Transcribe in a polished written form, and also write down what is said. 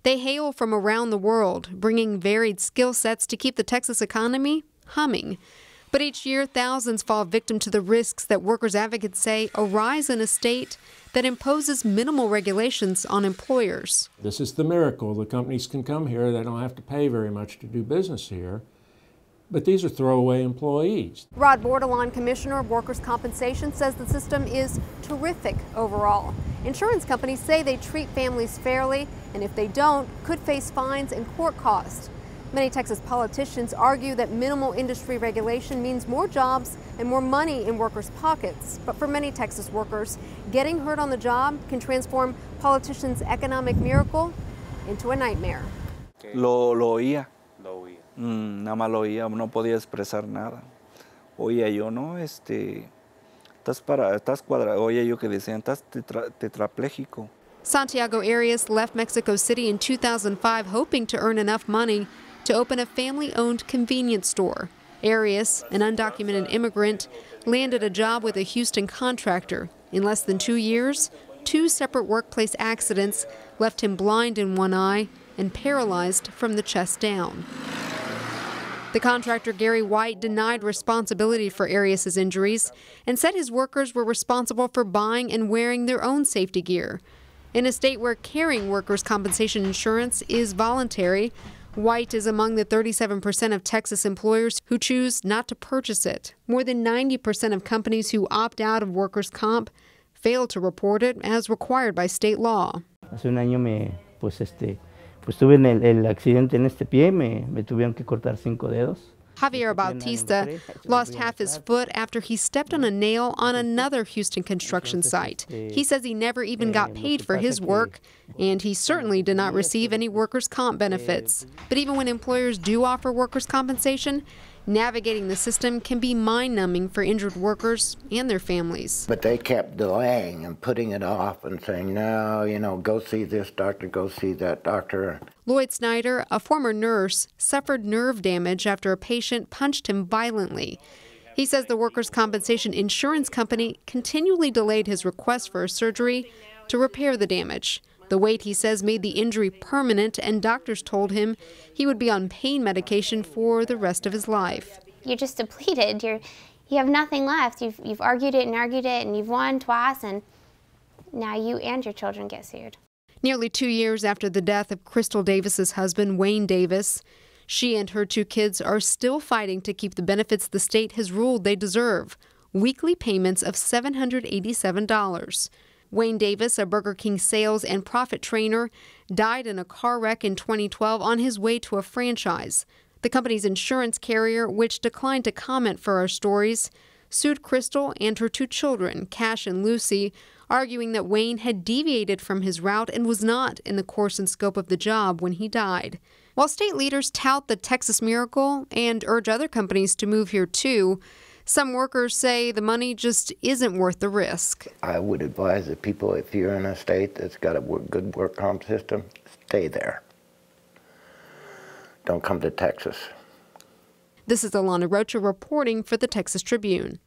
They hail from around the world, bringing varied skill sets to keep the Texas economy humming. But each year, thousands fall victim to the risks that workers' advocates say arise in a state that imposes minimal regulations on employers. This is the miracle. The companies can come here. They don't have to pay very much to do business here. But these are throwaway employees. Rod Bordelon, Commissioner of Workers' Compensation, says the system is terrific overall. Insurance companies say they treat families fairly, and if they don't, could face fines and court costs. Many Texas politicians argue that minimal industry regulation means more jobs and more money in workers' pockets. But for many Texas workers, getting hurt on the job can transform politicians' economic miracle into a nightmare. Lo oía. Nada más lo oía, no podía expresar nada. Oía yo, ¿no? Estás cuadrado. Oía yo que decían, estás tetrapléjico. Santiago Arias left Mexico City in 2005 hoping to earn enough money to open a family-owned convenience store. Arias, an undocumented immigrant, landed a job with a Houston contractor. In less than 2 years, 2 separate workplace accidents left him blind in one eye and paralyzed from the chest down. The contractor, Gary White, denied responsibility for Arias' injuries and said his workers were responsible for buying and wearing their own safety gear. In a state where carrying workers' compensation insurance is voluntary, White is among the 37% of Texas employers who choose not to purchase it. More than 90% of companies who opt out of workers' comp fail to report it as required by state law. Hace un año tuve el accidente en este pie, me tuvieron que cortar 5 dedos. Javier Bautista lost half his foot after he stepped on a nail on another Houston construction site. He says he never even got paid for his work, and he certainly did not receive any workers' comp benefits. But even when employers do offer workers' compensation, navigating the system can be mind-numbing for injured workers and their families. But they kept delaying and putting it off and saying, no, go see this doctor, go see that doctor. LLOYD SNYDER, a former nurse, suffered nerve damage after a patient punched him violently. He says the workers' compensation insurance company continually delayed his request for a surgery to repair the damage. The wait, he says, made the injury permanent, and doctors told him he would be on pain medication for the rest of his life. You're just depleted. You have nothing left. You've argued it, and you've won twice, and now you and your children get sued. Nearly 2 years after the death of Crystal Davis's husband, Wayne Davis, she and her 2 kids are still fighting to keep the benefits the state has ruled they deserve, weekly payments of $787. Wayne Davis, a Burger King sales and profit trainer, died in a car wreck in 2012 on his way to a franchise. The company's insurance carrier, which declined to comment for our stories, sued Crystal and her 2 children, Cash and Lucy, arguing that Wayne had deviated from his route and was not in the course and scope of the job when he died. While state leaders tout the Texas miracle and urge other companies to move here too, some workers say the money just isn't worth the risk. I would advise the people, if you're in a state that's got a good work comp system, stay there. Don't come to Texas. This is Alana Rocha reporting for the Texas Tribune.